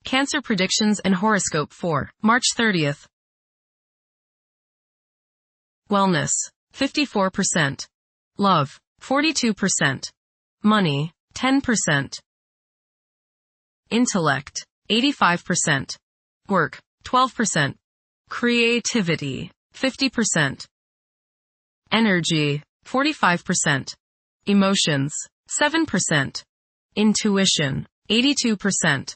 Cancer predictions and horoscope for March 30th. Wellness, 54%. Love, 42%. Money, 10%. Intellect, 85%. Work, 12%. Creativity, 50%. Energy, 45%. Emotions, 7%. Intuition, 82%.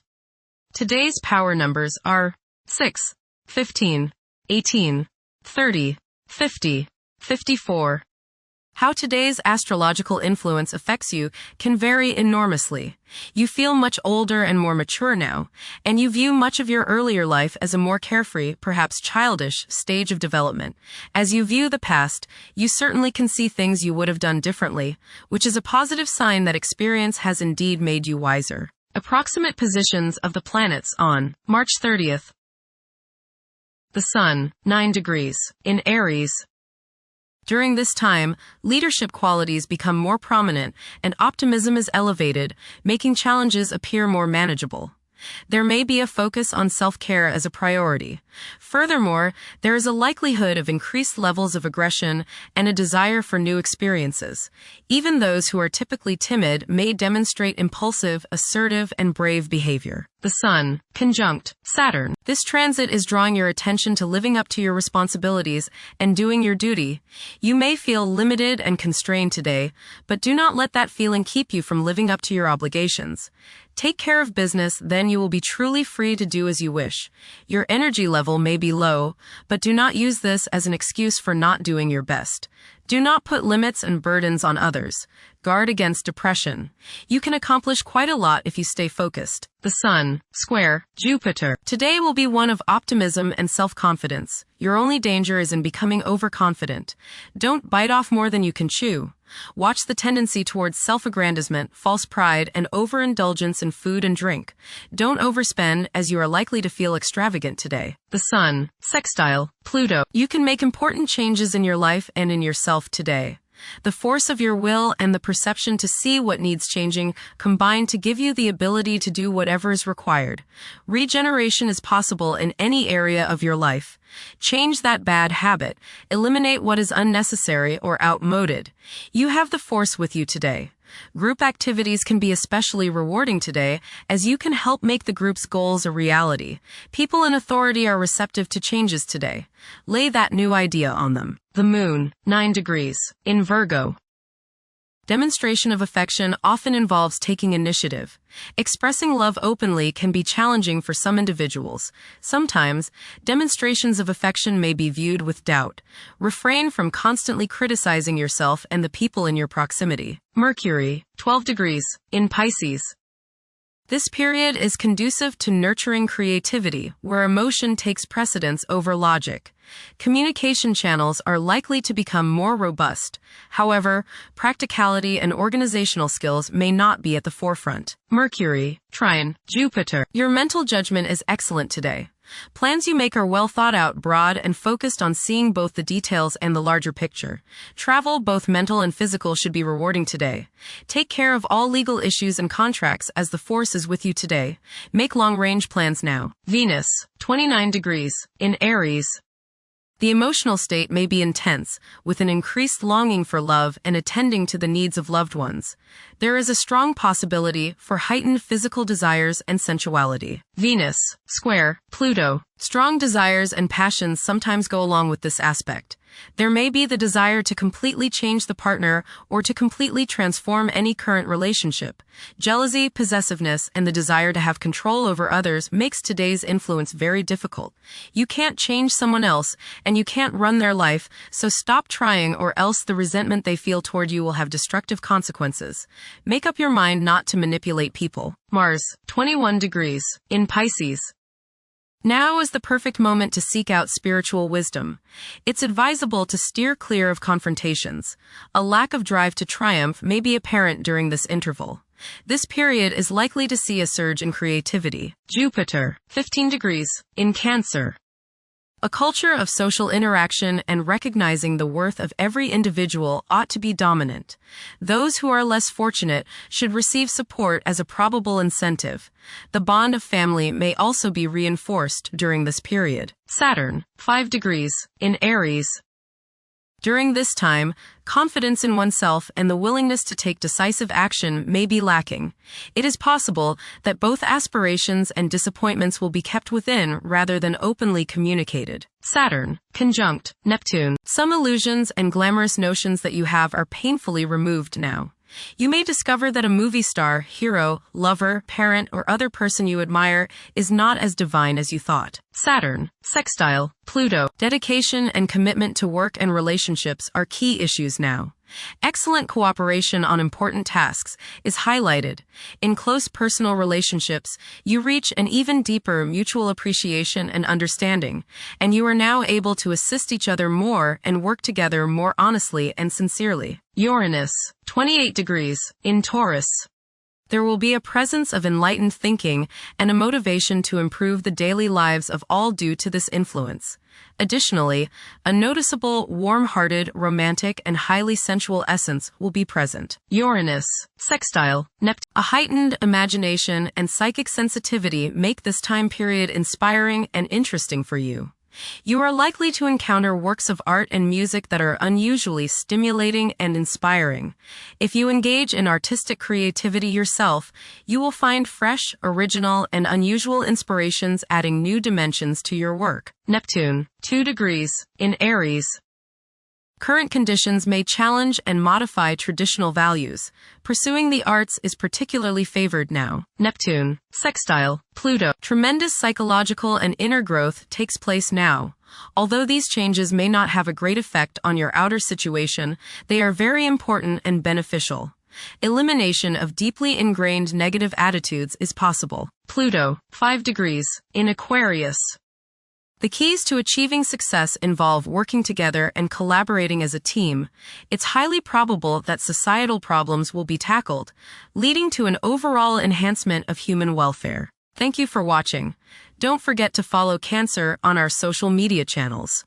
Today's power numbers are 6, 15, 18, 30, 50, 54. How today's astrological influence affects you can vary enormously. You feel much older and more mature now, and you view much of your earlier life as a more carefree, perhaps childish, stage of development. As you view the past, you certainly can see things you would have done differently, which is a positive sign that experience has indeed made you wiser. Approximate positions of the planets on March 30th. The Sun, 9 degrees, in Aries. During this time, leadership qualities become more prominent and optimism is elevated, making challenges appear more manageable. There may be a focus on self-care as a priority. Furthermore, there is a likelihood of increased levels of aggression and a desire for new experiences. Even those who are typically timid may demonstrate impulsive, assertive, and brave behavior. The Sun, conjunct Saturn. This transit is drawing your attention to living up to your responsibilities and doing your duty. You may feel limited and constrained today, but do not let that feeling keep you from living up to your obligations. Take care of business, then you will be truly free to do as you wish. Your energy level may be low, but do not use this as an excuse for not doing your best. Do not put limits and burdens on others. Guard against depression. You can accomplish quite a lot if you stay focused. The Sun, square Jupiter. Today will be one of optimism and self-confidence. Your only danger is in becoming overconfident. Don't bite off more than you can chew. Watch the tendency towards self-aggrandizement, false pride, and overindulgence in food and drink. Don't overspend, as you are likely to feel extravagant today. The Sun, sextile Pluto. You can make important changes in your life and in yourself today. The force of your will and the perception to see what needs changing combine to give you the ability to do whatever is required. Regeneration is possible in any area of your life. Change that bad habit. Eliminate what is unnecessary or outmoded. You have the force with you today. Group activities can be especially rewarding today, as you can help make the group's goals a reality. People in authority are receptive to changes today. Lay that new idea on them. The Moon, 9 degrees, in Virgo. Demonstration of affection often involves taking initiative. Expressing love openly can be challenging for some individuals. Sometimes, demonstrations of affection may be viewed with doubt. Refrain from constantly criticizing yourself and the people in your proximity. Mercury, 12 degrees, in Pisces. This period is conducive to nurturing creativity, where emotion takes precedence over logic. Communication channels are likely to become more robust. However, practicality and organizational skills may not be at the forefront. Mercury, trine Jupiter. Your mental judgment is excellent today. Plans you make are well thought out, broad, and focused on seeing both the details and the larger picture. Travel, both mental and physical, should be rewarding today. Take care of all legal issues and contracts, as the force is with you today. Make long-range plans now. Venus, 29 degrees, in Aries. The emotional state may be intense, with an increased longing for love and attending to the needs of loved ones. There is a strong possibility for heightened physical desires and sensuality. Venus, square Pluto. Strong desires and passions sometimes go along with this aspect. There may be the desire to completely change the partner or to completely transform any current relationship. Jealousy, possessiveness, and the desire to have control over others makes today's influence very difficult. You can't change someone else, and you can't run their life, so stop trying, or else the resentment they feel toward you will have destructive consequences. Make up your mind not to manipulate people. Mars, 21 degrees, in Pisces. Now is the perfect moment to seek out spiritual wisdom. It's advisable to steer clear of confrontations. A lack of drive to triumph may be apparent during this interval. This period is likely to see a surge in creativity. Jupiter, 15 degrees, in Cancer. A culture of social interaction and recognizing the worth of every individual ought to be dominant. Those who are less fortunate should receive support as a probable incentive. The bond of family may also be reinforced during this period. Saturn, 5 degrees, in Aries. During this time, confidence in oneself and the willingness to take decisive action may be lacking. It is possible that both aspirations and disappointments will be kept within rather than openly communicated. Saturn, conjunct Neptune. Some illusions and glamorous notions that you have are painfully removed now. You may discover that a movie star, hero, lover, parent, or other person you admire is not as divine as you thought. Saturn, sextile Pluto. Dedication and commitment to work and relationships are key issues now. Excellent cooperation on important tasks is highlighted. In close personal relationships, you reach an even deeper mutual appreciation and understanding, and you are now able to assist each other more and work together more honestly and sincerely. Uranus, 28 degrees, in Taurus. There will be a presence of enlightened thinking and a motivation to improve the daily lives of all due to this influence. Additionally, a noticeable, warm-hearted, romantic, and highly sensual essence will be present. Uranus, sextile Neptune. A heightened imagination and psychic sensitivity make this time period inspiring and interesting for you. You are likely to encounter works of art and music that are unusually stimulating and inspiring. If you engage in artistic creativity yourself, you will find fresh, original, and unusual inspirations adding new dimensions to your work. Neptune, 2 degrees, in Aries. Current conditions may challenge and modify traditional values. Pursuing the arts is particularly favored now. Neptune, sextile Pluto. Tremendous psychological and inner growth takes place now. Although these changes may not have a great effect on your outer situation, they are very important and beneficial. Elimination of deeply ingrained negative attitudes is possible. Pluto, 5 degrees, in Aquarius. The keys to achieving success involve working together and collaborating as a team. It's highly probable that societal problems will be tackled, leading to an overall enhancement of human welfare. Thank you for watching. Don't forget to follow Cancer on our social media channels.